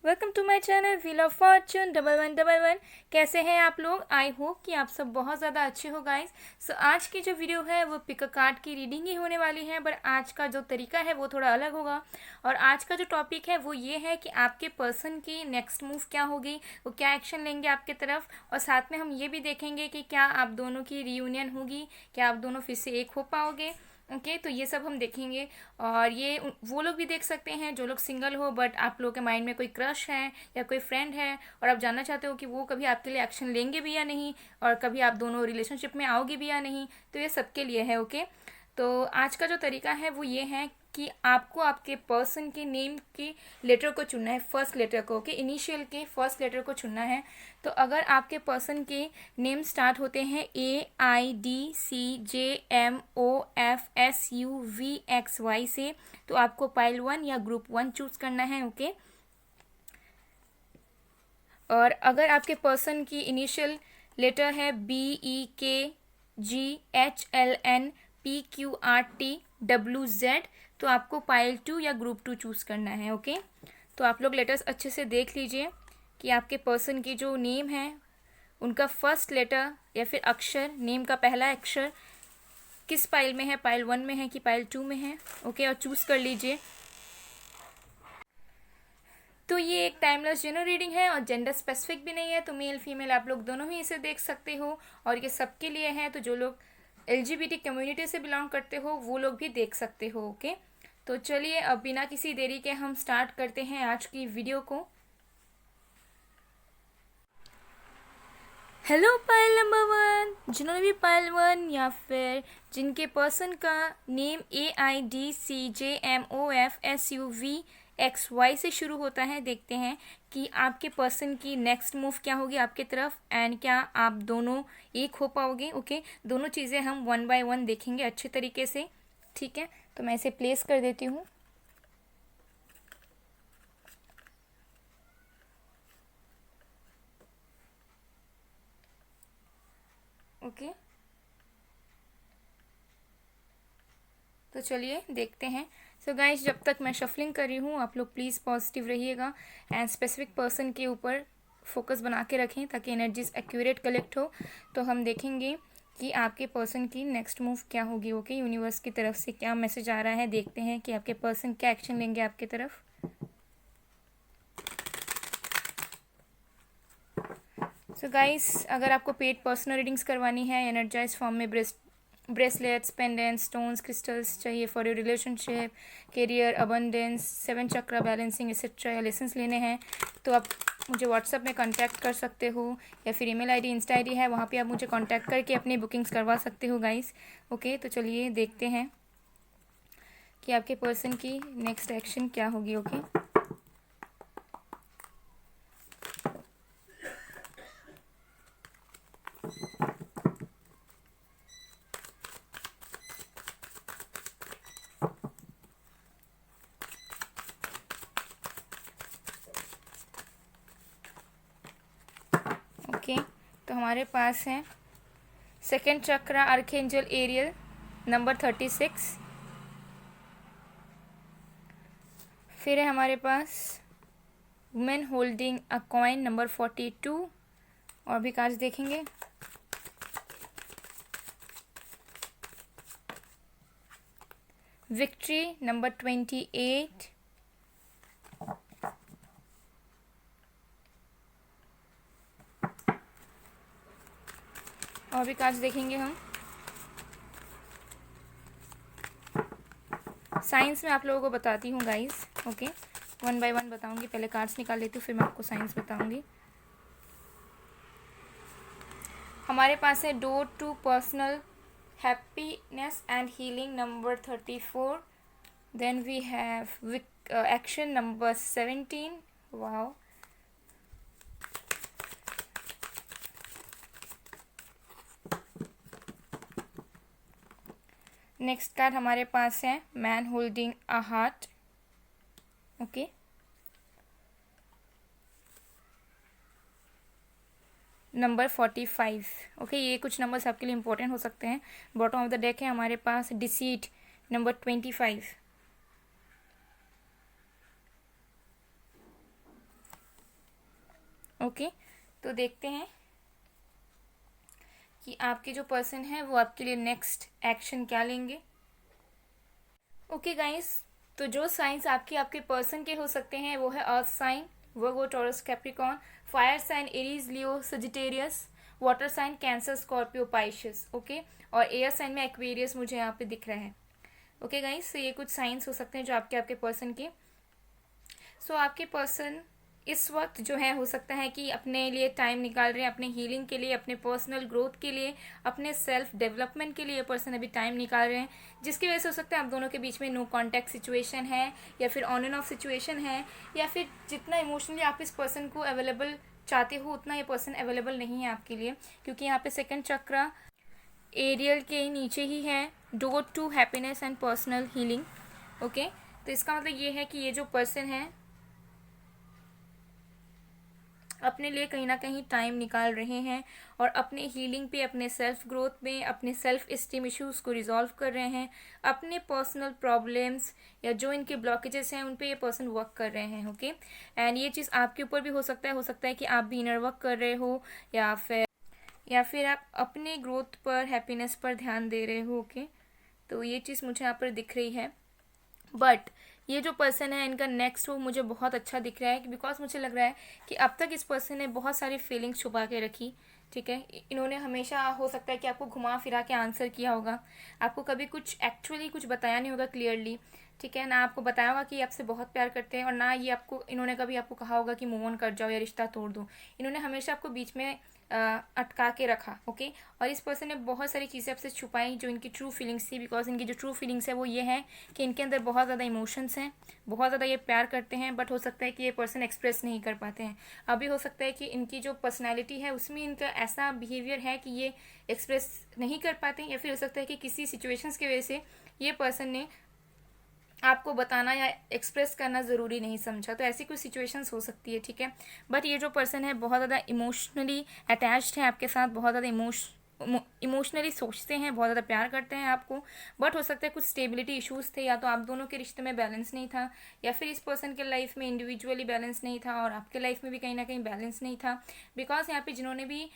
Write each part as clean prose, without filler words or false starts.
Welcome to my channel wheel of fortune 1111। कैसे हैं आप लोग? आई होप कि आप सब बहुत ज़्यादा अच्छे हो गाइस। सो आज की जो वीडियो है वो पिक अ कार्ड की रीडिंग ही होने वाली है, बट आज का जो तरीका है वो थोड़ा अलग होगा। और आज का जो टॉपिक है वो ये है कि आपके पर्सन की नेक्स्ट मूव क्या होगी, वो क्या एक्शन लेंगे आपके तरफ। और साथ में हम ये भी देखेंगे कि क्या आप दोनों की रीयूनियन होगी, क्या आप दोनों फिर से एक हो पाओगे। ओके तो ये सब हम देखेंगे। और ये वो लोग भी देख सकते हैं जो लोग सिंगल हो बट आप लोगों के माइंड में कोई क्रश है या कोई फ्रेंड है और आप जानना चाहते हो कि वो कभी आपके लिए एक्शन लेंगे भी या नहीं, और कभी आप दोनों रिलेशनशिप में आओगे भी या नहीं। तो ये सबके लिए है। ओके तो आज का जो तरीका है वो ये है कि आपको आपके पर्सन के नेम के लेटर को चुनना है, फर्स्ट लेटर को। ओके इनिशियल के फर्स्ट लेटर को चुनना है। तो अगर आपके पर्सन के नेम स्टार्ट होते हैं AIDCJMOFSUVXY से, तो आपको पाइल 1 या ग्रुप 1 चूज करना है। ओके और अगर आपके पर्सन की इनिशियल लेटर है BEKGHLNPQRTWZ, तो आपको पाइल 2 या ग्रुप 2 चूज करना है। ओके तो आप लोग लेटर्स अच्छे से देख लीजिए कि आपके पर्सन की जो नेम है उनका फर्स्ट लेटर या फिर अक्षर, नेम का पहला अक्षर किस पाइल में है, पाइल 1 में है कि पाइल 2 में है। ओके और चूज कर लीजिए। तो ये एक टाइमलेस जेनरल रीडिंग है और जेंडर स्पेसिफिक भी नहीं है, तो मेल फीमेल आप लोग दोनों ही इसे देख सकते हो। और ये सबके लिए है, तो जो लोग LGBT कम्युनिटी से बिलोंग करते हो वो लोग भी देख सकते हो। ओके तो चलिए अब बिना किसी देरी के हम स्टार्ट करते हैं आज की वीडियो को। हेलो पाइल नंबर 1, जिन्होंने भी पाइल 1 या फिर जिनके पर्सन का नेम AIDCJMOFSUVXY से शुरू होता है, देखते हैं कि आपके पर्सन की नेक्स्ट मूव क्या होगी आपके तरफ एंड क्या आप दोनों एक हो पाओगे। ओके दोनों चीज़ें हम 1 बाय 1 देखेंगे अच्छे तरीके से। ठीक है तो मैं इसे प्लेस कर देती हूँ। ओके तो चलिए देखते हैं। सो गाइस जब तक मैं शफलिंग कर रही हूँ आप लोग प्लीज़ पॉजिटिव रहिएगा एंड स्पेसिफिक पर्सन के ऊपर फोकस बना के रखें ताकि एनर्जीज एक्यूरेट कलेक्ट हो। तो हम देखेंगे कि आपके पर्सन की नेक्स्ट मूव क्या होगी। ओके यूनिवर्स की तरफ से क्या मैसेज आ रहा है, देखते हैं कि आपके पर्सन क्या एक्शन लेंगे आपके तरफ। सो गाइस अगर आपको पेड पर्सनल रीडिंग्स करवानी है एनर्जाइज फॉर्म में ब्रेसलेट्स, पेंडेंट्स, स्टोन्स, क्रिस्टल्स चाहिए for your relationship, career, abundance, 7 chakra balancing etcetera या लेसन्स लेने हैं, तो आप मुझे व्हाट्सएप में कांटेक्ट कर सकते हो या फिर ईमेल आईडी, इंस्टा आईडी है, वहाँ पे आप मुझे कांटेक्ट करके अपनी बुकिंग्स करवा सकते हो गाइस। ओके तो चलिए देखते हैं कि आपके पर्सन की नेक्स्ट एक्शन क्या होगी। ओके ओके तो हमारे पास है second chakra archangel Ariel number 36। फिर है हमारे पास women holding a coin number 42। और भी कार्ड्स देखेंगे। Victory number 28। और भी कार्ड्स देखेंगे हम। साइंस में आप लोगों को बताती हूँ गाइस। ओके 1 बाय 1 बताऊंगी, पहले कार्ड्स निकाल लेती हूँ फिर मैं आपको साइंस बताऊंगी। हमारे पास है door to personal happiness and healing number 34। Then we have action number 17। Wow next card हमारे पास है man holding a heart. Okay number 45। Okay ये कुछ नंबर्स आपके लिए इंपॉर्टेंट हो सकते हैं। बॉटम ऑफ द डेक है हमारे पास डिसीट नंबर 25। ओके, तो देखते हैं कि आपके जो पर्सन है वो आपके लिए नेक्स्ट एक्शन क्या लेंगे। ओके गाइस, तो जो साइंस आपके आपके पर्सन के हो सकते हैं वो है earth sign, Virgo, Taurus, Capricorn, fire sign Aries, Leo, Sagittarius, water sign Cancer, Scorpio, Pisces. Okay, और एयर साइन में एक्वेरियस मुझे यहाँ पे दिख रहा है। ओके गाइस, तो ये कुछ साइंस हो सकते हैं जो आपके आपके पर्सन के। सो आपके पर्सन इस वक्त जो है हो सकता है कि अपने लिए टाइम निकाल रहे हैं, अपने हीलिंग के लिए, अपने पर्सनल ग्रोथ के लिए, अपने सेल्फ डेवलपमेंट के लिए पर्सन अभी टाइम निकाल रहे हैं, जिसकी वजह से हो सकता है आप दोनों के बीच में नो कॉन्टैक्ट सिचुएशन है, या फिर ऑन एंड ऑफ सिचुएशन है, या फिर जितना इमोशनली आप इस पर्सन को अवेलेबल चाहते हो उतना ये पर्सन अवेलेबल नहीं है आपके लिए, क्योंकि यहाँ पे सेकंड चक्रा एरियल के नीचे ही है, door to happiness and personal healing. Okay, तो इसका मतलब ये है कि ये जो पर्सन है अपने लिए कहीं ना कहीं टाइम निकाल रहे हैं और अपने हीलिंग पे, अपने सेल्फ ग्रोथ में, अपने सेल्फ इस्टीम इश्यूज को रिजॉल्व कर रहे हैं, अपने पर्सनल प्रॉब्लम्स या जो इनके ब्लॉकेजेस हैं उन पे ये पर्सन वर्क कर रहे हैं। ओके, एंड ये चीज़ आपके ऊपर भी हो सकता है कि आप भी इनर वर्क कर रहे हो, या फिर आप अपने ग्रोथ पर, हैप्पीनेस पर ध्यान दे रहे हो। ओके, तो ये चीज़ मुझे यहाँ पर दिख रही है। बट ये जो पर्सन है इनका नेक्स्ट वो मुझे बहुत अच्छा दिख रहा है, बिकॉज मुझे लग रहा है कि अब तक इस पर्सन ने बहुत सारी फीलिंग्स छुपा के रखी। ठीक है, इन्होंने हमेशा हो सकता है कि आपको घुमा फिरा के आंसर किया होगा, आपको कभी कुछ एक्चुअली कुछ बताया नहीं होगा क्लियरली। ठीक है ना, आपको बताया होगा कि आपसे बहुत प्यार करते हैं, और ना ये आपको इन्होंने कभी आपको कहा होगा कि मूव ऑन कर जाओ या रिश्ता तोड़ दो। इन्होंने हमेशा आपको बीच में अटका के रखा। ओके, और इस पर्सन ने बहुत सारी चीज़ें आपसे छुपाई जो इनकी ट्रू फीलिंग्स थी, बिकॉज इनकी जो ट्रू फीलिंग्स है वो ये है कि इनके अंदर बहुत ज़्यादा इमोशंस हैं, बहुत ज़्यादा ये प्यार करते हैं, बट हो सकता है कि ये पर्सन एक्सप्रेस नहीं कर पाते हैं। अभी हो सकता है कि इनकी जो पर्सनैलिटी है उसमें इनका ऐसा बिहेवियर है कि ये एक्सप्रेस नहीं कर पाते, या फिर हो सकता है कि किसी सिचुएशंस की वजह से ये पर्सन ने आपको बताना या एक्सप्रेस करना ज़रूरी नहीं समझा, तो ऐसी कुछ सिचुएशंस हो सकती है। ठीक है, बट ये जो पर्सन है बहुत ज़्यादा इमोशनली अटैच्ड है आपके साथ, बहुत ज़्यादा इमोशनली सोचते हैं, बहुत ज़्यादा प्यार करते हैं आपको, बट हो सकता है कुछ स्टेबिलिटी इश्यूज थे, या तो आप दोनों के रिश्ते में बैलेंस नहीं था, या फिर इस पर्सन के लाइफ में इंडिविजुअली बैलेंस नहीं था और आपके लाइफ में भी कहीं ना कहीं बैलेंस नहीं था। बिकॉज यहाँ पे जिन्होंने भी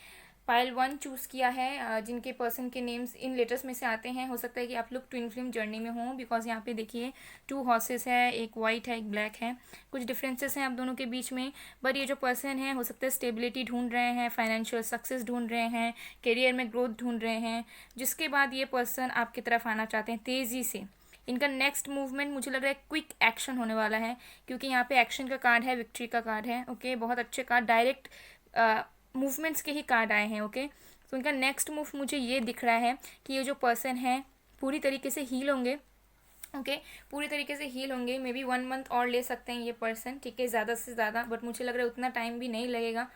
पाइल 1 चूज़ किया है, जिनके पर्सन के नेम्स इन लेटर्स में से आते हैं, हो सकता है कि आप लोग ट्विन फ्लेम जर्नी में हों, बिकॉज यहाँ पे देखिए 2 हॉर्सेस है, एक वाइट है, एक ब्लैक है, कुछ डिफरेंसेस हैं आप दोनों के बीच में। बट ये जो पर्सन है हो सकता है स्टेबिलिटी ढूंढ रहे हैं, फाइनेंशियल सक्सेस ढूंढ रहे हैं, करियर में ग्रोथ ढूंढ रहे हैं, जिसके बाद ये पर्सन आपकी तरफ आना चाहते हैं तेज़ी से। इनका नेक्स्ट मूवमेंट मुझे लग रहा है क्विक एक्शन होने वाला है, क्योंकि यहाँ पे एक्शन का कार्ड है, विक्ट्री का कार्ड है। ओके, बहुत अच्छे कार्ड, डायरेक्ट मूवमेंट्स के ही कार्ड आए हैं। ओके, तो इनका नेक्स्ट मूव मुझे ये दिख रहा है कि ये जो पर्सन है पूरी तरीके से हील होंगे। ओके, पूरी तरीके से हील होंगे, मे बी 1 मंथ और ले सकते हैं ये पर्सन। ठीक है, ज़्यादा से ज़्यादा, बट मुझे लग रहा है उतना टाइम भी नहीं लगेगा।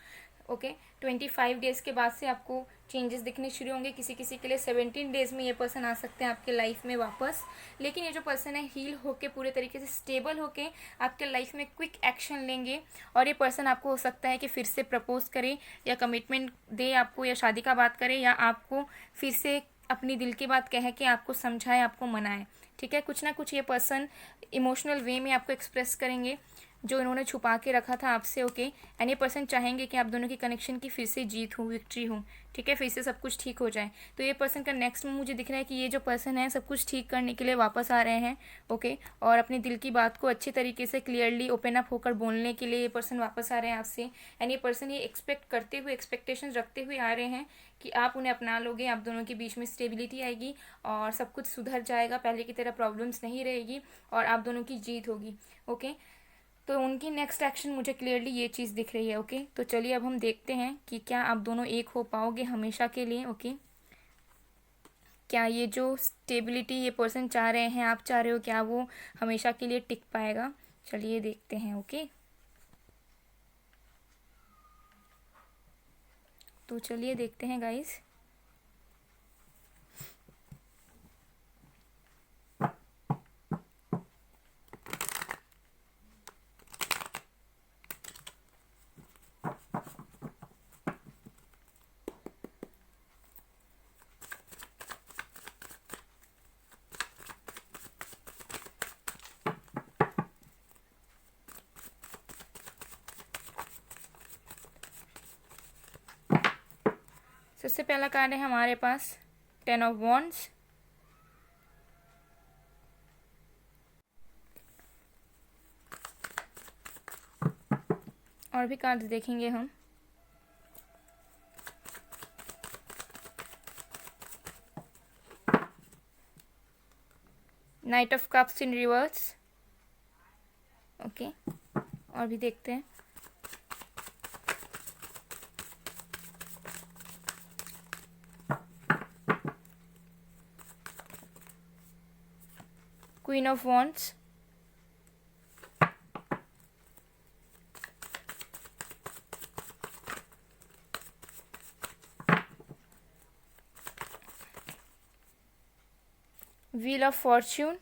ओके, 25 डेज़ के बाद से आपको चेंजेस दिखने शुरू होंगे, किसी किसी के लिए 17 डेज़ में ये पर्सन आ सकते हैं आपके लाइफ में वापस। लेकिन ये जो पर्सन है हील होके, पूरे तरीके से स्टेबल होके आपके लाइफ में क्विक एक्शन लेंगे, और ये पर्सन आपको हो सकता है कि फिर से प्रपोज करे या कमिटमेंट दे आपको, या शादी का बात करे, या आपको फिर से अपनी दिल की बात कह के आपको समझाए, आपको मनाए। ठीक है, कुछ ना कुछ ये पर्सन इमोशनल वे में आपको एक्सप्रेस करेंगे जो इन्होंने छुपा के रखा था आपसे। ओके, एंड ये पर्सन चाहेंगे कि आप दोनों की कनेक्शन की फिर से जीत हो, विक्ट्री हो। ठीक है, फिर से सब कुछ ठीक हो जाए। तो ये पर्सन का नेक्स्ट मूव मुझे दिख रहा है कि ये जो पर्सन है सब कुछ ठीक करने के लिए वापस आ रहे हैं। ओके, और अपनी दिल की बात को अच्छी तरीके से क्लियरली ओपन अप होकर बोलने के लिए ये पर्सन वापस आ रहे हैं आपसे। एंड ये पर्सन ये एक्सपेक्ट करते हुए, एक्सपेक्टेशंस रखते हुए आ रहे हैं कि आप उन्हें अपना लोगे, आप दोनों के बीच में स्टेबिलिटी आएगी और सब कुछ सुधर जाएगा, पहले की तरह प्रॉब्लम्स नहीं रहेगी और आप दोनों की जीत होगी। ओके, तो उनकी नेक्स्ट एक्शन मुझे क्लियरली ये चीज़ दिख रही है। ओके, तो चलिए अब हम देखते हैं कि क्या आप दोनों एक हो पाओगे हमेशा के लिए। ओके, क्या ये जो स्टेबिलिटी ये पर्सन चाह रहे हैं, आप चाह रहे हो, क्या वो हमेशा के लिए टिक पाएगा? चलिए देखते हैं। ओके, तो चलिए देखते हैं गाइस। सबसे पहला कार्ड है हमारे पास 10 ऑफ वॉन्ड्स, और भी कार्ड्स देखेंगे हम। Night of cups in reverse. Okay, और भी देखते हैं। Queen of wands, wheel of Fortune,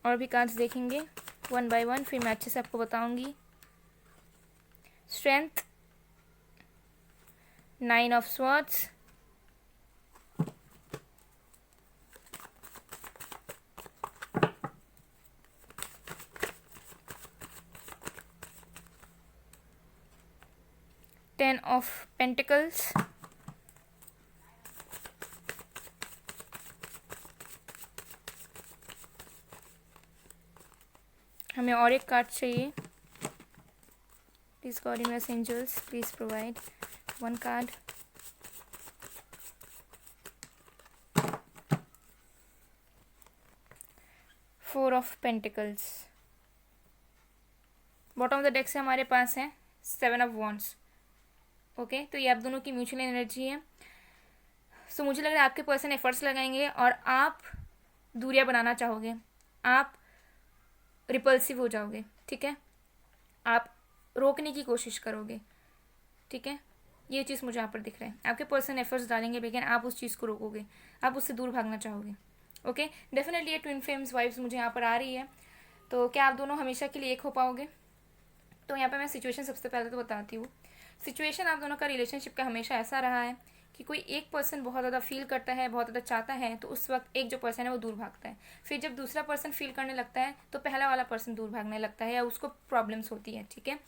और भी कार्ड्स देखेंगे वन बाय वन, फिर मैं अच्छे से आपको बताऊंगी। Strength, 9 of swords, ten of pentacles, हमें और एक कार्ड चाहिए। Please god in angels please provide one card. Four of pentacles. Bottom of the deck से हमारे पास है 7 ऑफ वॉन्ड्स। ओके, तो ये आप दोनों की म्यूचुअल एनर्जी है। सो मुझे लग रहा है आपके पर्सन एफर्ट्स लगाएंगे और आप दूरियां बनाना चाहोगे, आप रिपल्सिव हो जाओगे, ठीक है, आप रोकने की कोशिश करोगे, ठीक है, ये चीज़ मुझे यहाँ पर दिख रहा है। आपके पर्सन एफर्ट्स डालेंगे लेकिन आप उस चीज़ को रोकोगे, आप उससे दूर भागना चाहोगे। ओके, डेफिनेटली ये ट्विन फ्लेम्स वाइब्स मुझे यहाँ पर आ रही है। तो क्या आप दोनों हमेशा के लिए एक हो पाओगे? तो यहाँ पर मैं सिचुएशन सबसे पहले तो बताती हूँ। सिचुएशन आप दोनों का रिलेशनशिप का हमेशा ऐसा रहा है कि कोई एक पर्सन बहुत ज़्यादा फील करता है, बहुत ज़्यादा चाहता है, तो उस वक्त एक जो पर्सन है वो दूर भागता है। फिर जब दूसरा पर्सन फील करने लगता है तो पहला वाला पर्सन दूर भागने लगता है या उसको प्रॉब्लम्स होती है, ठीक है।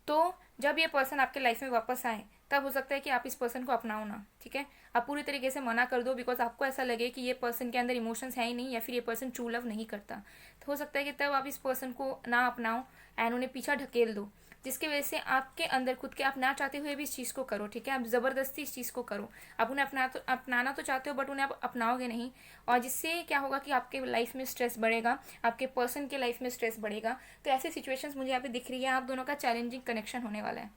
तो जब ये पर्सन आपके लाइफ में वापस आए तब हो सकता है कि आप इस पर्सन को अपनाओ ना, ठीक है, आप पूरी तरीके से मना कर दो, बिकॉज आपको ऐसा लगे कि ये पर्सन के अंदर इमोशंस है ही नहीं या फिर ये पर्सन ट्रू लव नहीं करता। तो हो सकता है कि तब आप इस पर्सन को ना अपनाओ एंड उन्हें पीछा ढकेल दो, जिसकी वजह से आपके अंदर खुद के आप ना चाहते हुए भी इस चीज़ को करो, ठीक है, आप ज़बरदस्ती इस चीज़ को करो। आप उन्हें अपनाना तो चाहते हो बट उन्हें आप अपनाओगे नहीं, और जिससे क्या होगा कि आपके लाइफ में स्ट्रेस बढ़ेगा, आपके पर्सन के लाइफ में स्ट्रेस बढ़ेगा। तो ऐसी सिचुएशंस मुझे यहाँ पे दिख रही है, आप दोनों का चैलेंजिंग कनेक्शन होने वाला है,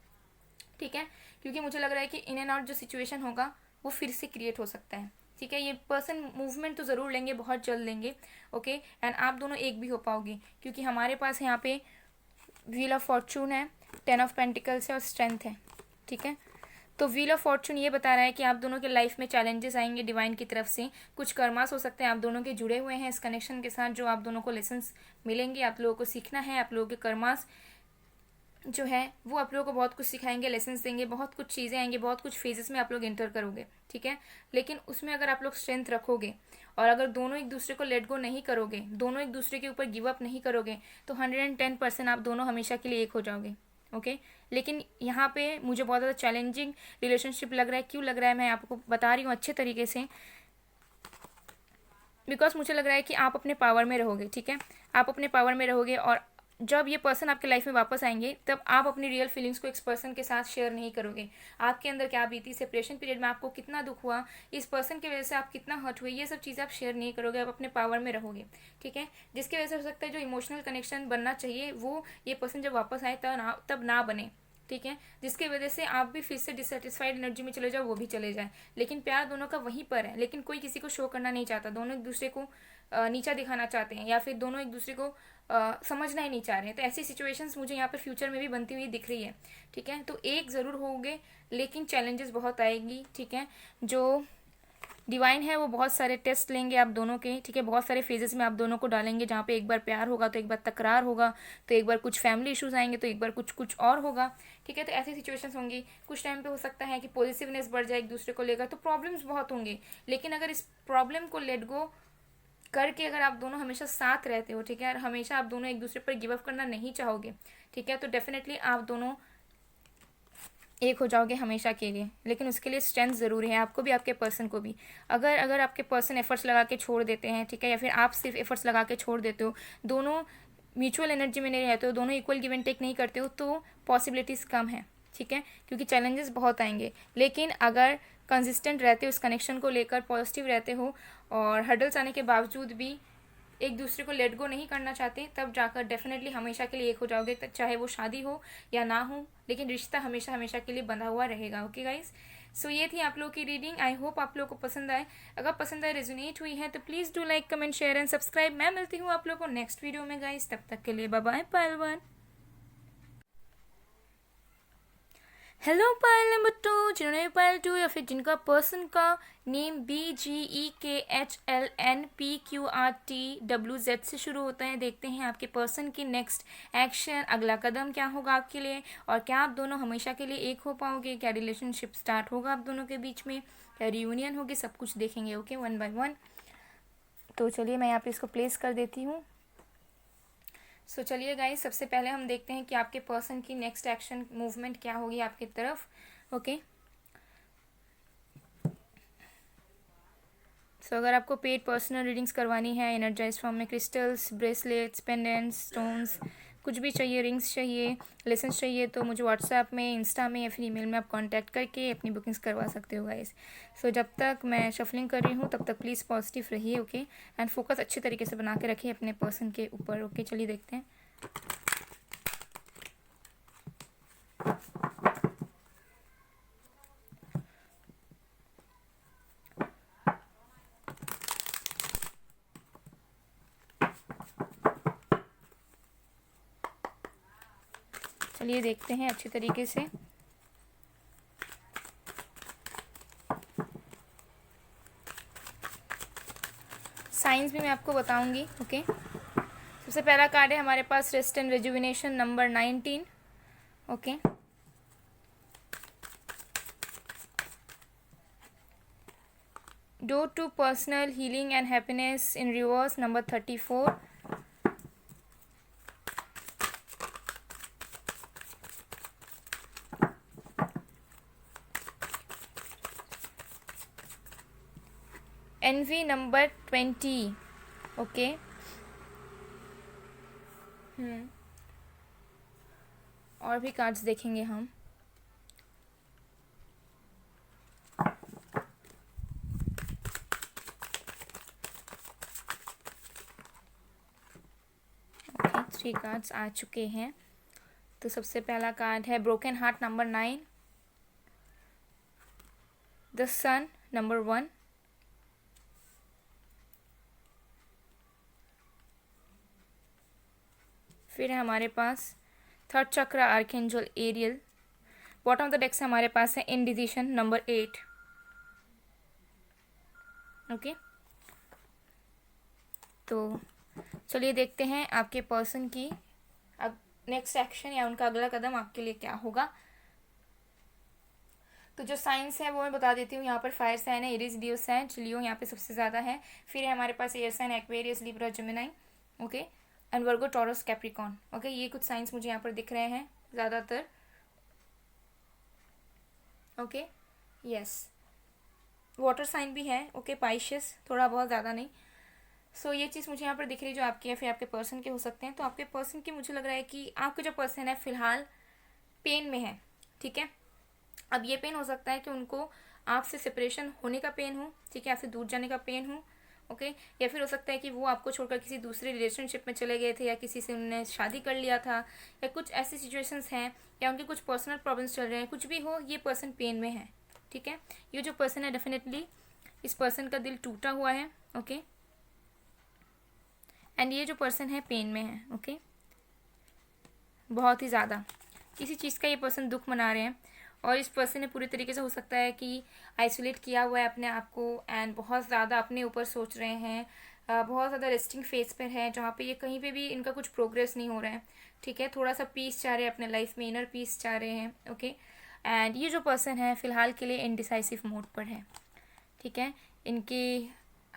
ठीक है, क्योंकि मुझे लग रहा है कि इन एंड आउट जो सिचुएशन होगा वो फिर से क्रिएट हो सकता है, ठीक है। ये पर्सन मूवमेंट तो ज़रूर लेंगे, बहुत जल्द लेंगे, ओके, एंड आप दोनों एक भी हो पाओगे क्योंकि हमारे पास यहाँ पे व्हील ऑफ फॉर्चून है, 10 ऑफ पेंटिकल्स है और स्ट्रेंथ है, ठीक है। तो व्हील ऑफ फॉर्चून ये बता रहा है कि आप दोनों के लाइफ में चैलेंजेस आएंगे डिवाइन की तरफ से, कुछ कर्मास हो सकते हैं आप दोनों के जुड़े हुए हैं इस कनेक्शन के साथ, जो आप दोनों को लेसन्स मिलेंगे, आप लोगों को सीखना है। आप लोगों के कर्मास जो है वो आप लोगों को बहुत कुछ सिखाएंगे, लेसन्स देंगे, बहुत कुछ चीज़ें आएंगी, बहुत कुछ फेजेस में आप लोग एंटर करोगे, ठीक है। लेकिन उसमें अगर आप लोग स्ट्रेंथ रखोगे और अगर दोनों एक दूसरे को लेट गो नहीं करोगे, दोनों एक दूसरे के ऊपर गिव अप नहीं करोगे, तो 110% आप दोनों हमेशा के लिए एक हो जाओगे, ओके। लेकिन यहाँ पे मुझे बहुत ज़्यादा चैलेंजिंग रिलेशनशिप लग रहा है। क्यों लग रहा है मैं आपको बता रही हूँ अच्छे तरीके से, बिकॉज मुझे लग रहा है कि आप अपने पावर में रहोगे, ठीक है, आप अपने पावर में रहोगे और जब ये पर्सन आपके लाइफ में वापस आएंगे तब आप अपनी रियल फीलिंग्स को इस पर्सन के साथ शेयर नहीं करोगे। आपके अंदर क्या बीती, सेपरेशन पीरियड में आपको कितना दुख हुआ, इस पर्सन की वजह से आप कितना हर्ट हुए, ये सब चीज़ें आप शेयर नहीं करोगे, आप अपने पावर में रहोगे, ठीक है। जिसकी वजह से हो सकता है जो इमोशनल कनेक्शन बनना चाहिए वो ये पर्सन जब वापस आए तब ना बने, ठीक है, जिसकी वजह से आप भी फिर से डिससेटिस्फाइड एनर्जी में चले जाओ, वो भी चले जाए। लेकिन प्यार दोनों का वहीं पर है, लेकिन कोई किसी को शो करना नहीं चाहता, दोनों एक दूसरे को नीचा दिखाना चाहते हैं या फिर दोनों एक दूसरे को समझना ही नहीं चाह रहे हैं। तो ऐसी सिचुएशंस मुझे यहाँ पर फ्यूचर में भी बनती हुई दिख रही है, ठीक है। तो एक ज़रूर होंगे लेकिन चैलेंजेस बहुत आएंगी, ठीक है। जो डिवाइन है वो बहुत सारे टेस्ट लेंगे आप दोनों के, ठीक है, बहुत सारे फेजेस में आप दोनों को डालेंगे, जहाँ पे एक बार प्यार होगा तो एक बार तकरार होगा, तो एक बार कुछ फैमिली इश्यूज आएंगे तो एक बार कुछ और होगा, ठीक है। तो ऐसी सिचुएशंस होंगी। कुछ टाइम पे हो सकता है कि पॉजिटिवनेस बढ़ जाए एक दूसरे को लेकर, तो प्रॉब्लम्स बहुत होंगे, लेकिन अगर इस प्रॉब्लम को लेट गो करके अगर आप दोनों हमेशा साथ रहते हो, ठीक है, और हमेशा आप दोनों एक दूसरे पर गिव अप करना नहीं चाहोगे, ठीक है, तो डेफिनेटली आप दोनों एक हो जाओगे हमेशा के लिए। लेकिन उसके लिए स्ट्रेंथ ज़रूरी है, आपको भी आपके पर्सन को भी। अगर अगर आपके पर्सन एफर्ट्स लगा के छोड़ देते हैं, ठीक है, या फिर आप सिर्फ एफर्ट्स लगा के छोड़ देते हो, दोनों म्यूचुअल एनर्जी में नहीं रहते हो, दोनों इक्वल गिव एंड टेक नहीं करते हो, तो पॉसिबिलिटीज़ कम है, ठीक है, क्योंकि चैलेंजेस बहुत आएंगे। लेकिन अगर कंसिस्टेंट रहते हो उस कनेक्शन को लेकर, पॉजिटिव रहते हो, और हर्डल्स आने के बावजूद भी एक दूसरे को लेट गो नहीं करना चाहते, तब जाकर डेफिनेटली हमेशा के लिए एक हो जाओगे, चाहे वो शादी हो या ना हो, लेकिन रिश्ता हमेशा हमेशा के लिए बंधा हुआ रहेगा। ओके गाइस, सो ये थी आप लोगों की रीडिंग। आई होप आप लोगों को पसंद आए। अगर पसंद आए, रेजोनेट हुई है, तो please do like, comment, share and subscribe. मैं मिलती हूँ आप लोगों को नेक्स्ट वीडियो में गाइस, तब तक के लिए बाय बाय पायल 1। हेलो पायल नंबर 2, जिन्होंने पायल 2 या फिर जिनका पर्सन का नेम BGEKHLNPQRTWZ से शुरू होता है, देखते हैं आपके पर्सन की नेक्स्ट एक्शन, अगला कदम क्या होगा आपके लिए, और क्या आप दोनों हमेशा के लिए एक हो पाओगे, क्या रिलेशनशिप स्टार्ट होगा आप दोनों के बीच में, क्या रियूनियन होगी, सब कुछ देखेंगे। Okay, 1 by 1। तो चलिए मैं यहाँ पे इसको प्लेस कर देती हूँ। सो चलिए गाइस, सबसे पहले हम देखते हैं कि आपके पर्सन की नेक्स्ट एक्शन मूवमेंट क्या होगी आपकी तरफ। ओके, सो अगर आपको पेड पर्सनल रीडिंग्स करवानी है, एनर्जाइज फॉर्म में क्रिस्टल्स, ब्रेसलेट्स, पेंडेंट्स, स्टोन्स, कुछ भी चाहिए, रिंग्स चाहिए, लेसन्स चाहिए, तो मुझे व्हाट्सएप में, इंस्टा में या फिर ईमेल में आप कांटेक्ट करके अपनी बुकिंग्स करवा सकते हो गाइस। सो जब तक मैं शफलिंग कर रही हूँ तब तक प्लीज़ पॉजिटिव रहिए, ओके, एंड फोकस अच्छे तरीके से बना के रखिए अपने पर्सन के ऊपर। ओके, चलिए देखते हैं। चलिए देखते हैं अच्छी तरीके से। साइंस भी मैं आपको बताऊंगी। ओके, सबसे पहला कार्ड है हमारे पास rest and rejuvenation number 19। Okay, door to personal healing and happiness in reverse number 34। Envy number 20। Okay, और भी कार्ड्स देखेंगे हम। ओके, 3 कार्ड्स आ चुके हैं। तो सबसे पहला कार्ड है broken heart number 9, the sun number 1, फिर है हमारे पास third chakra archangel Ariel. Bottom of the deck से हमारे पास है इंडिसिशन नंबर 8। ओके, तो चलिए देखते हैं आपके पर्सन की अब नेक्स्ट एक्शन या उनका अगला कदम आपके लिए क्या होगा। तो जो साइंस है वो मैं बता देती हूँ। यहाँ पर फायर साइन है, एरीज, लियो साइन, लियो यहाँ पे सबसे ज़्यादा है। फिर है हमारे पास air sign Aquarius, Libra, Gemini, okay, and Virgo, Taurus, Capricorn. Okay, ये कुछ साइंस मुझे यहाँ पर दिख रहे हैं ज़्यादातर। ओके, यस, वाटर साइन भी है। ओके, पाइशियस, थोड़ा बहुत, ज़्यादा नहीं। सो ये चीज़ मुझे यहाँ पर दिख रही है जो आपकी है, फिर आपके पर्सन के हो सकते हैं। तो आपके पर्सन की मुझे लग रहा है कि आपके जो पर्सन है फिलहाल पेन में है, ठीक है। अब ये पेन हो सकता है कि उनको आपसे सेपरेशन होने का पेन हो, ठीक है, आपसे दूर जाने का पेन हो, ओके, या फिर हो सकता है कि वो आपको छोड़कर किसी दूसरे रिलेशनशिप में चले गए थे, या किसी से उन्होंने शादी कर लिया था, या कुछ ऐसी सिचुएशंस हैं, या उनके कुछ पर्सनल प्रॉब्लम्स चल रहे हैं, कुछ भी हो, ये पर्सन पेन में है, ठीक है। ये जो पर्सन है डेफिनेटली इस पर्सन का दिल टूटा हुआ है, ओके, एंड ये जो पर्सन है पेन में है, ओके, बहुत ही ज़्यादा किसी चीज़ का ये पर्सन दुख मना रहे हैं। और इस पर्सन ने पूरी तरीके से हो सकता है कि आइसोलेट किया हुआ है अपने आप को, एंड बहुत ज़्यादा अपने ऊपर सोच रहे हैं, बहुत ज़्यादा रेस्टिंग फेज पर है, जहाँ पे ये कहीं पे भी इनका कुछ प्रोग्रेस नहीं हो रहा है, ठीक है। थोड़ा सा पीस चाह रहे हैं अपने लाइफ में, इनर पीस चाह रहे हैं, ओके। एंड ये जो पर्सन है फिलहाल के लिए इनडिसाइसिव मोड पर है, ठीक है। इनके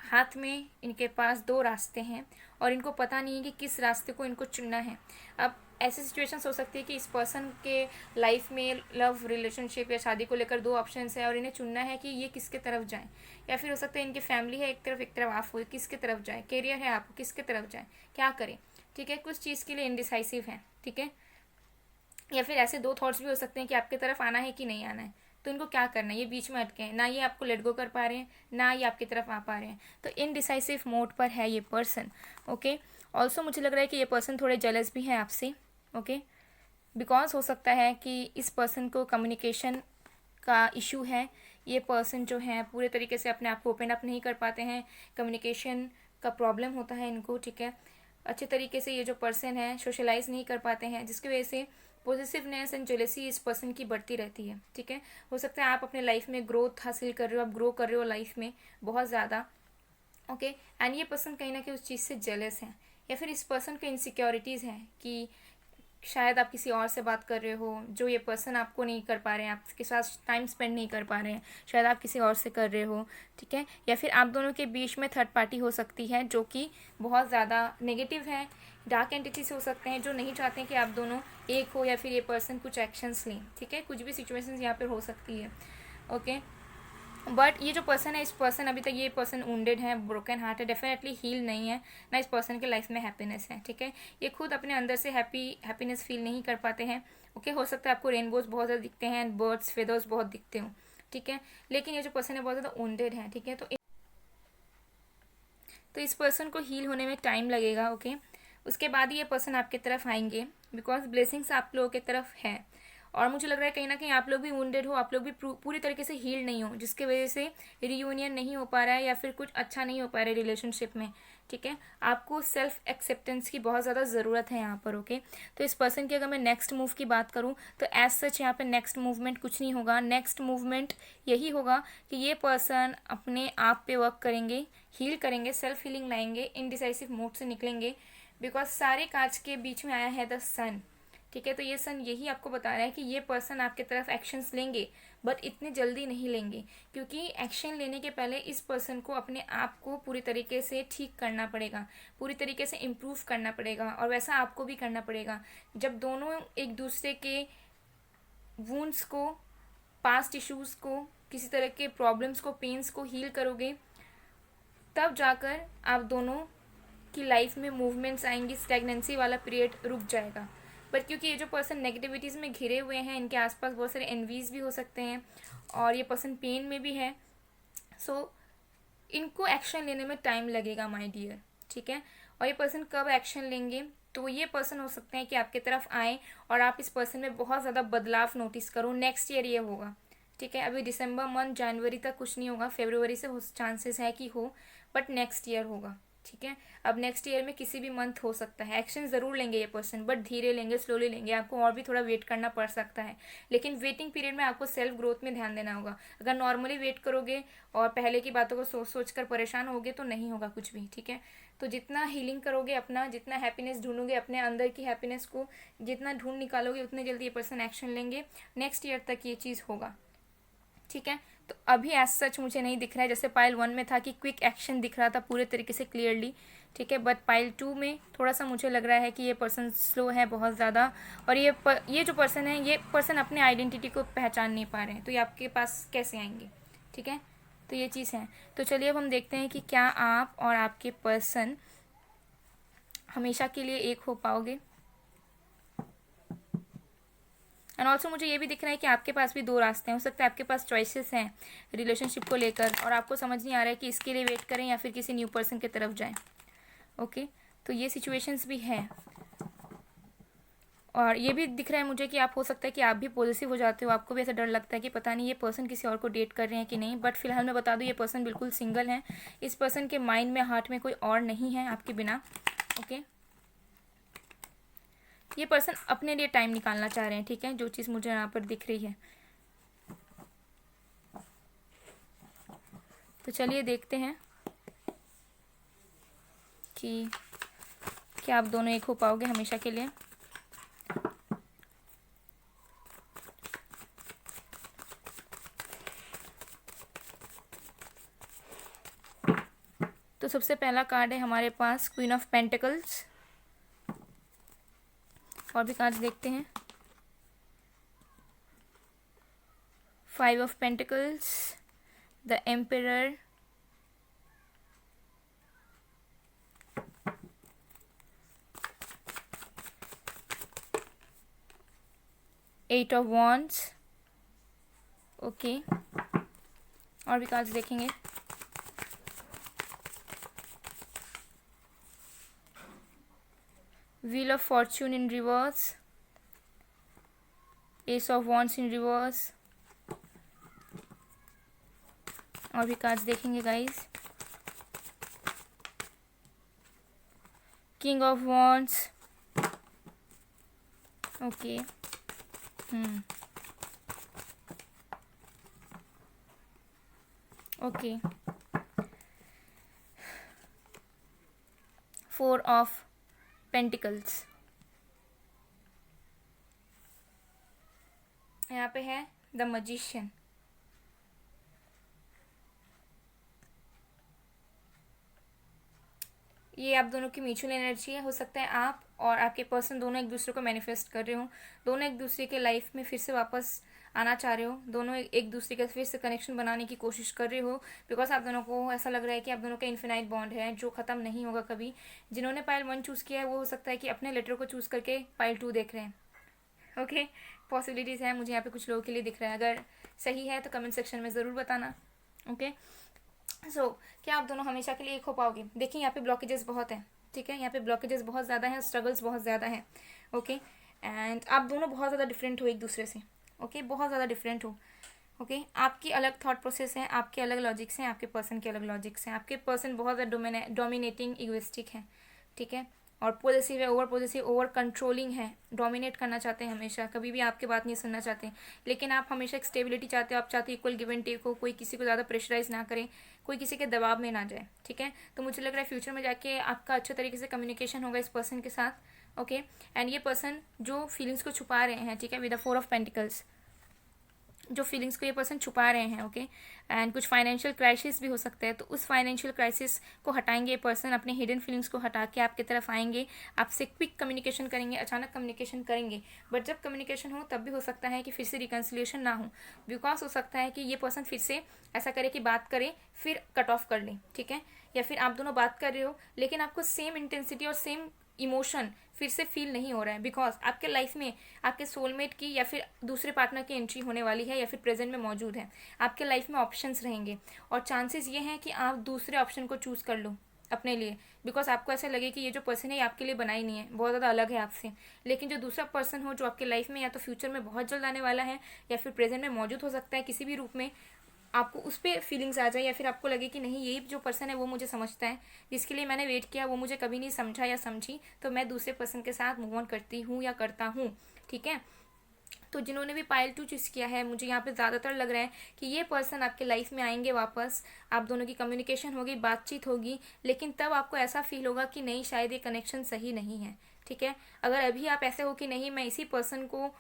हाथ में इनके पास दो रास्ते हैं और इनको पता नहीं है कि किस रास्ते को इनको चुनना है। अब ऐसी सिचुएशंस हो सकती है कि इस पर्सन के लाइफ में लव रिलेशनशिप या शादी को लेकर दो ऑप्शंस है और इन्हें चुनना है कि ये किसके तरफ जाएं। या फिर हो सकता है इनकी फैमिली है एक तरफ आप हो, किसके तरफ जाए, करियर है आपको, किसके तरफ जाए, क्या करें। ठीक है, कुछ चीज़ के लिए इनडिसाइसिव है। ठीक है, या फिर ऐसे दो थॉट्स भी हो सकते हैं कि आपकी तरफ आना है कि नहीं आना है, तो इनको क्या करना है, ये बीच में अटके हैं, ना ये आपको लेट गो कर पा रहे हैं, ना ये आपकी तरफ आ पा रहे हैं, तो इनडिसाइसिव मोड पर है ये पर्सन। ओके, ऑल्सो मुझे लग रहा है कि ये पर्सन थोड़े जेलस भी है आपसे। ओके, बिकॉज हो सकता है कि इस पर्सन को कम्युनिकेशन का इशू है। ये पर्सन जो है पूरे तरीके से अपने आप को ओपन अप नहीं कर पाते हैं, कम्युनिकेशन का प्रॉब्लम होता है इनको। ठीक है, अच्छे तरीके से ये जो पर्सन है सोशलाइज नहीं कर पाते हैं, जिसकी वजह से पॉजिटिवनेस एंड जेलेसी इस पर्सन की बढ़ती रहती है। ठीक है, हो सकता है आप अपने लाइफ में ग्रोथ हासिल कर रहे हो, आप ग्रो कर रहे हो लाइफ में बहुत ज़्यादा। ओके, एंड ये पर्सन कहीं ना कहीं उस चीज़ से जेलस है, या फिर इस पर्सन को इनसिक्योरिटीज़ हैं कि शायद आप किसी और से बात कर रहे हो जो ये पर्सन आपको नहीं कर पा रहे हैं, आपके साथ टाइम स्पेंड नहीं कर पा रहे हैं, शायद आप किसी और से कर रहे हो। ठीक है, या फिर आप दोनों के बीच में थर्ड पार्टी हो सकती है जो कि बहुत ज़्यादा नेगेटिव है। डार्क एंटिटीज हो सकते हैं जो नहीं चाहते हैं कि आप दोनों एक हो, या फिर ये पर्सन कुछ एक्शंस लें। ठीक है, कुछ भी सिचुएशंस यहाँ पर हो सकती है। ओके, बट ये जो पर्सन है, इस पर्सन अभी तक ये पर्सन वुंडेड है, ब्रोकन हार्ट है, डेफिनेटली हील नहीं है, ना इस पर्सन के लाइफ में हैप्पीनेस है। ठीक है, ये खुद अपने अंदर से हैप्पीनेस फील नहीं कर पाते हैं। ओके, हो सकता है आपको रेनबोज बहुत ज़्यादा दिखते हैं, बर्ड्स फेदर्स बहुत दिखते हो। ठीक है, लेकिन ये जो पर्सन है बहुत ज़्यादा वुंडेड है। ठीक है, तो इस पर्सन को हील होने में टाइम लगेगा। ओके, उसके बाद ही ये पर्सन आपके तरफ आएंगे, बिकॉज ब्लेसिंग्स आप लोगों की तरफ है। और मुझे लग रहा है कहीं ना कहीं आप लोग भी वुंडेड हो, आप लोग भी पूरी तरीके से हील नहीं हो, जिसकी वजह से रियूनियन नहीं हो पा रहा है या फिर कुछ अच्छा नहीं हो पा रहा है रिलेशनशिप में। ठीक है, आपको सेल्फ एक्सेप्टेंस की बहुत ज़्यादा ज़रूरत है यहाँ पर। ओके, तो इस पर्सन की अगर मैं नेक्स्ट मूव की बात करूँ तो एज सच यहाँ पे नेक्स्ट मूवमेंट कुछ नहीं होगा। नेक्स्ट मूवमेंट यही होगा कि ये पर्सन अपने आप पे वर्क करेंगे, हील करेंगे, सेल्फ हीलिंग लाएंगे, इनडिसाइसिव मोड से निकलेंगे। बिकॉज सारे कांच के बीच में आया है द सन। ठीक है, तो ये सन यही आपको बता रहा है कि ये पर्सन आपके तरफ एक्शंस लेंगे, बट इतने जल्दी नहीं लेंगे, क्योंकि एक्शन लेने के पहले इस पर्सन को अपने आप को पूरी तरीके से ठीक करना पड़ेगा, पूरी तरीके से इम्प्रूव करना पड़ेगा, और वैसा आपको भी करना पड़ेगा। जब दोनों एक दूसरे के वुंड्स को, पास्ट इश्यूज़ को, किसी तरह के प्रॉब्लम्स को, पेन्स को हील करोगे, तब जाकर आप दोनों की लाइफ में मूवमेंट्स आएंगी, स्टैग्नेंसी वाला पीरियड रुक जाएगा। बट क्योंकि ये जो पर्सन नेगेटिविटीज़ में घिरे हुए हैं, इनके आसपास बहुत सारे एनवीज भी हो सकते हैं, और ये पर्सन पेन में भी है, सो इनको एक्शन लेने में टाइम लगेगा माय डियर। ठीक है, और ये पर्सन कब एक्शन लेंगे, तो ये पर्सन हो सकते हैं कि आपके तरफ आए और आप इस पर्सन में बहुत ज़्यादा बदलाव नोटिस करो। नेक्स्ट ईयर ये होगा। ठीक है, अभी दिसंबर मंथ, जनवरी तक कुछ नहीं होगा, फेब्रुवरी से चांसेस है कि हो, बट नेक्स्ट ईयर होगा। ठीक है, अब नेक्स्ट ईयर में किसी भी मंथ हो सकता है। एक्शन ज़रूर लेंगे ये पर्सन, बट धीरे लेंगे, स्लोली लेंगे, आपको और भी थोड़ा वेट करना पड़ सकता है। लेकिन वेटिंग पीरियड में आपको सेल्फ ग्रोथ में ध्यान देना होगा। अगर नॉर्मली वेट करोगे और पहले की बातों को सोच सोच कर परेशान होगे तो नहीं होगा कुछ भी। ठीक है, तो जितना हीलिंग करोगे अपना, जितना हैप्पीनेस ढूंढोगे अपने अंदर की हैप्पीनेस को, जितना ढूंढ निकालोगे, उतने जल्दी ये पर्सन एक्शन लेंगे। नेक्स्ट ईयर तक ये चीज़ होगा। ठीक है, तो अभी एज सच मुझे नहीं दिख रहा है, जैसे पाइल 1 में था कि क्विक एक्शन दिख रहा था पूरे तरीके से क्लियरली। ठीक है, बट पाइल 2 में थोड़ा सा मुझे लग रहा है कि ये पर्सन स्लो है बहुत ज़्यादा, और ये जो पर्सन है, ये पर्सन अपने आइडेंटिटी को पहचान नहीं पा रहे हैं, तो ये आपके पास कैसे आएंगे। ठीक है, तो ये चीज़ है। तो चलिए अब हम देखते हैं कि क्या आप और आपके पर्सन हमेशा के लिए एक हो पाओगे। एंड ऑल्सो मुझे ये भी दिख रहा है कि आपके पास भी दो रास्ते हैं। हो सकता है आपके पास चॉइसेस हैं रिलेशनशिप को लेकर, और आपको समझ नहीं आ रहा है कि इसके लिए वेट करें या फिर किसी न्यू पर्सन की तरफ जाएं। ओके, तो ये सिचुएशंस भी हैं। और ये भी दिख रहा है मुझे कि आप, हो सकता है कि आप भी पॉजिटिव हो जाते हो, आपको भी ऐसा डर लगता है कि पता नहीं ये पर्सन किसी और को डेट कर रहे हैं कि नहीं। बट फिलहाल मैं बता दूं, ये पर्सन बिल्कुल सिंगल है। इस पर्सन के माइंड में, हार्ट में कोई और नहीं है आपके बिना। ओके, ये पर्सन अपने लिए टाइम निकालना चाह रहे हैं। ठीक है, जो चीज़ मुझे यहाँ पर दिख रही है। तो चलिए देखते हैं कि क्या आप दोनों एक हो पाओगे हमेशा के लिए। तो सबसे पहला कार्ड है हमारे पास क्वीन ऑफ पेंटिकल्स। और भी कार्ड्स देखते हैं। 5 of pentacles, the emperor, eight of wands. Okay, और भी कार्ड्स देखेंगे। Wheel of fortune in reverse, ace of wands in reverse. और भी कार्ड्स देखेंगे guys. King of wands. Okay, okay, 4 of pentacles. यहाँ पे है द मैजिशियन। ये आप दोनों की म्यूचुअल एनर्जी है। हो सकता है आप और आपके पर्सन दोनों एक दूसरे को मैनिफेस्ट कर रहे हो, दोनों एक दूसरे के लाइफ में फिर से वापस आना चाह रहे हो, दोनों एक दूसरे के फिर से कनेक्शन बनाने की कोशिश कर रहे हो, बिकॉज आप दोनों को ऐसा लग रहा है कि आप दोनों का इन्फिनाइट बॉन्ड है जो ख़त्म नहीं होगा कभी। जिन्होंने पाइल 1 चूज़ किया है वो हो सकता है कि अपने लेटर को चूज़ करके पाइल 2 देख रहे हैं। ओके, पॉसिबिलिटीज़ है, मुझे यहाँ पे कुछ लोगों के लिए दिख रहा है। अगर सही है तो कमेंट सेक्शन में ज़रूर बताना। ओके, सो क्या आप दोनों हमेशा के लिए एक हो पाओगे? देखिए यहाँ पे ब्लॉकेजेस बहुत हैं, ठीक है, यहाँ पे ब्लॉकेजेस बहुत ज़्यादा हैं, स्ट्रगल्स बहुत ज़्यादा हैं। ओके, एंड आप दोनों बहुत ज़्यादा डिफरेंट हो एक दूसरे से। ओके, बहुत ज़्यादा डिफरेंट हो। ओके, आपकी अलग थॉट प्रोसेस है, आपके अलग लॉजिक्स हैं, आपके पर्सन के अलग लॉजिक्स हैं। आपके पर्सन बहुत ज़्यादा डोमिनेटिंग इगोइस्टिक है, ठीक है, और पॉजिटिव है, ओवर पॉजिटिव, ओवर कंट्रोलिंग है, डोमिनेट करना चाहते हैं हमेशा, कभी भी आपकी बात नहीं सुनना चाहते। लेकिन आप हमेशा एक स्टेबिलिटी चाहते हो, आप चाहते हो इक्वल गिव एंड टेक हो, कोई किसी को ज़्यादा प्रेशराइज ना करे, कोई किसी के दबाव में ना जाए, ठीक है। तो मुझे लग रहा है फ्यूचर में जाके आपका अच्छे तरीके से कम्युनिकेशन होगा इस पर्सन के साथ। ओके, एंड ये पर्सन जो फीलिंग्स को छुपा रहे हैं, ठीक है, विद द 4 ऑफ पेंटिकल्स, जो फीलिंग्स को ये पर्सन छुपा रहे हैं। ओके, एंड कुछ फाइनेंशियल क्राइसिस भी हो सकता है, तो उस फाइनेंशियल क्राइसिस को हटाएंगे ये पर्सन, अपने हिडन फीलिंग्स को हटा के आपकी तरफ आएंगे, आपसे क्विक कम्युनिकेशन करेंगे, अचानक कम्युनिकेशन करेंगे। बट जब कम्युनिकेशन हो तब भी हो सकता है कि फिर से रिकन्सिलिएशन ना हो, बिकॉज हो सकता है कि ये पर्सन फिर से ऐसा करे कि बात करे फिर कट ऑफ कर ले, ठीक है, या फिर आप दोनों बात कर रहे हो लेकिन आपको सेम इंटेंसिटी और सेम इमोशन फिर से फील नहीं हो रहा है, बिकॉज आपके लाइफ में आपके सोलमेट की या फिर दूसरे पार्टनर की एंट्री होने वाली है या फिर प्रेजेंट में मौजूद है। आपके लाइफ में ऑप्शंस रहेंगे और चांसेस ये हैं कि आप दूसरे ऑप्शन को चूज़ कर लो अपने लिए, बिकॉज आपको ऐसा लगे कि ये जो पर्सन है ये आपके लिए बना ही नहीं है, बहुत ज़्यादा अलग है आपसे। लेकिन जो दूसरा पर्सन हो जो आपके लाइफ में या तो फ्यूचर में बहुत जल्द आने वाला है या फिर प्रेजेंट में मौजूद हो सकता है किसी भी रूप में, आपको उस पर फीलिंग्स आ जाए या फिर आपको लगे कि नहीं ये जो पर्सन है वो मुझे समझता है, जिसके लिए मैंने वेट किया वो मुझे कभी नहीं समझा या समझी, तो मैं दूसरे पर्सन के साथ मूव ऑन करती हूँ या करता हूँ, ठीक है। तो जिन्होंने भी पाइल 2 चूज़ किया है, मुझे यहाँ पे ज़्यादातर लग रहा है कि ये पर्सन आपके लाइफ में आएंगे वापस, आप दोनों की कम्युनिकेशन होगी, बातचीत होगी, लेकिन तब आपको ऐसा फील होगा कि नहीं शायद ये कनेक्शन सही नहीं है, ठीक है। अगर अभी आप ऐसे हो कि नहीं मैं इसी पर्सन को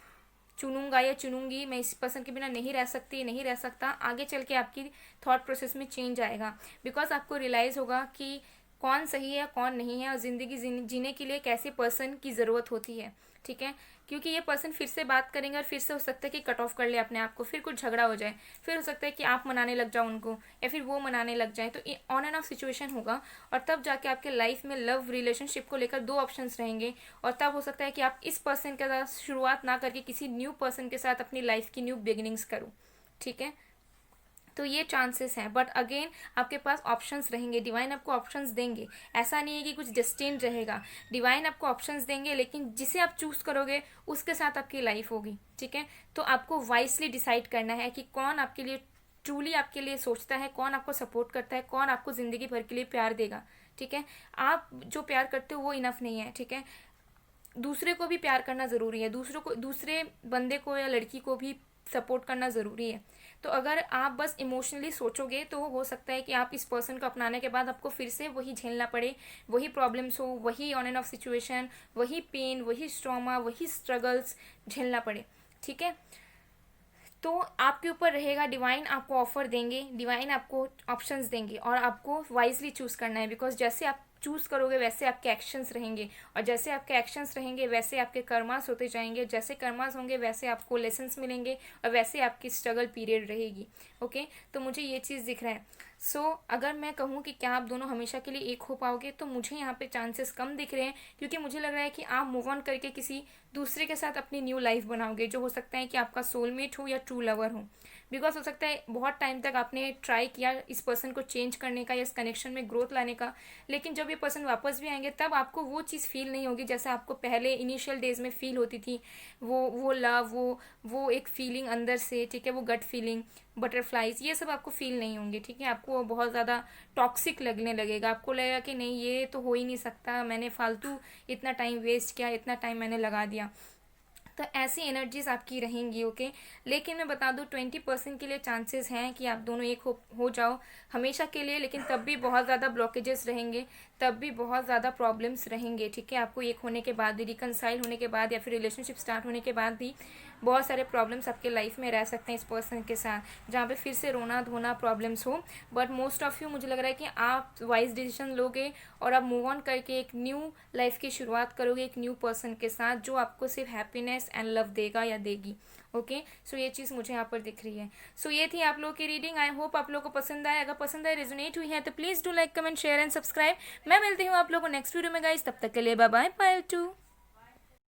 चुनूंगा या चुनूंगी, मैं इस पर्सन के बिना नहीं रह सकती, नहीं रह सकता, आगे चल के आपकी थॉट प्रोसेस में चेंज आएगा, बिकॉज आपको रियलाइज़ होगा कि कौन सही है कौन नहीं है और ज़िंदगी जीने के लिए कैसे पर्सन की ज़रूरत होती है, ठीक है। क्योंकि ये पर्सन फिर से बात करेंगे और फिर से हो सकता है कि कट ऑफ कर ले अपने आप को, फिर कुछ झगड़ा हो जाए, फिर हो सकता है कि आप मनाने लग जाओ उनको या फिर वो मनाने लग जाए, तो ऑन एंड ऑफ सिचुएशन होगा। और तब जाके आपके लाइफ में लव रिलेशनशिप को लेकर 2 ऑप्शंस रहेंगे और तब हो सकता है कि आप इस पर्सन के साथ शुरुआत ना करके किसी न्यू पर्सन के साथ अपनी लाइफ की न्यू बिगिनिंग्स करो, ठीक है। तो ये चांसेस हैं, बट अगेन आपके पास ऑप्शंस रहेंगे, डिवाइन आपको ऑप्शंस देंगे, ऐसा नहीं है कि कुछ डेस्टिन्ड रहेगा, डिवाइन आपको ऑप्शंस देंगे, लेकिन जिसे आप चूज़ करोगे उसके साथ आपकी लाइफ होगी, ठीक है। तो आपको वाइसली डिसाइड करना है कि कौन आपके लिए ट्रूली आपके लिए सोचता है, कौन आपको सपोर्ट करता है, कौन आपको ज़िंदगी भर के लिए प्यार देगा, ठीक है। आप जो प्यार करते हो वो इनफ नहीं है, ठीक है, दूसरे को भी प्यार करना ज़रूरी है, दूसरे बंदे को या लड़की को भी सपोर्ट करना ज़रूरी है। तो अगर आप बस इमोशनली सोचोगे तो हो सकता है कि आप इस पर्सन को अपनाने के बाद आपको फिर से वही झेलना पड़े, वही प्रॉब्लम्स हो, वही ऑन एंड ऑफ सिचुएशन, वही पेन, वही स्ट्रॉमा, वही स्ट्रगल्स झेलना पड़े, ठीक है। तो आपके ऊपर रहेगा, डिवाइन आपको ऑफर देंगे, डिवाइन आपको ऑप्शंस देंगे और आपको वाइजली चूज़ करना है, बिकॉज जैसे आप चूज़ करोगे वैसे आपके एक्शंस रहेंगे, और जैसे आपके एक्शंस रहेंगे वैसे आपके कर्मास होते जाएंगे, जैसे कर्मास होंगे वैसे आपको लेसन्स मिलेंगे और वैसे आपकी स्ट्रगल पीरियड रहेगी। ओके, तो मुझे ये चीज़ दिख रहा है। सो अगर मैं कहूँ कि क्या आप दोनों हमेशा के लिए एक हो पाओगे, तो मुझे यहाँ पे चांसेस कम दिख रहे हैं, क्योंकि मुझे लग रहा है कि आप मूव ऑन करके किसी दूसरे के साथ अपनी न्यू लाइफ बनाओगे, जो हो सकता है कि आपका सोलमेट हो या ट्रू लवर हो। बिकॉज हो सकता है बहुत टाइम तक आपने ट्राई किया इस पर्सन को चेंज करने का या इस कनेक्शन में ग्रोथ लाने का, लेकिन जब ये पर्सन वापस भी आएंगे तब आपको वो चीज़ फील नहीं होगी जैसे आपको पहले इनिशियल डेज में फील होती थी। वो लव, वो एक फीलिंग अंदर से, ठीक है, वो गट फीलिंग, बटरफ्लाइज, ये सब आपको फील नहीं होंगे। ठीक है, आपको बहुत ज़्यादा टॉक्सिक लगने लगेगा, आपको लगेगा कि नहीं ये तो हो ही नहीं सकता, मैंने फालतू इतना टाइम वेस्ट किया, इतना टाइम मैंने लगा दिया। तो ऐसी एनर्जीज आपकी रहेंगी। ओके, लेकिन मैं बता दूँ 20% के लिए चांसेस हैं कि आप दोनों एक हो जाओ हमेशा के लिए, लेकिन तब भी बहुत ज़्यादा ब्लॉकेजेस रहेंगे, तब भी बहुत ज़्यादा प्रॉब्लम्स रहेंगे। ठीक है, आपको एक होने के बाद भी, रिकनसाइल होने के बाद या फिर रिलेशनशिप स्टार्ट होने के बाद भी बहुत सारे प्रॉब्लम्स आपके लाइफ में रह सकते हैं इस पर्सन के साथ, जहाँ पे फिर से रोना धोना प्रॉब्लम्स हो। बट मोस्ट ऑफ यू, मुझे लग रहा है कि आप वाइज डिसीजन लोगे और आप मूव ऑन करके एक न्यू लाइफ की शुरुआत करोगे एक न्यू पर्सन के साथ, जो आपको सिर्फ हैप्पीनेस एंड लव देगा या देगी। ओके, सो ये चीज़ मुझे यहाँ पर दिख रही है। सो ये थी आप लोगों की रीडिंग। आई होप आप लोगों को पसंद आए। अगर पसंद आए, रेजोनेट हुई है, तो please do like, comment, share and subscribe. मैं मिलती हूँ आप लोगों को नेक्स्ट वीडियो में गाइस, तब तक के लिए बाय बाय, पायल टू।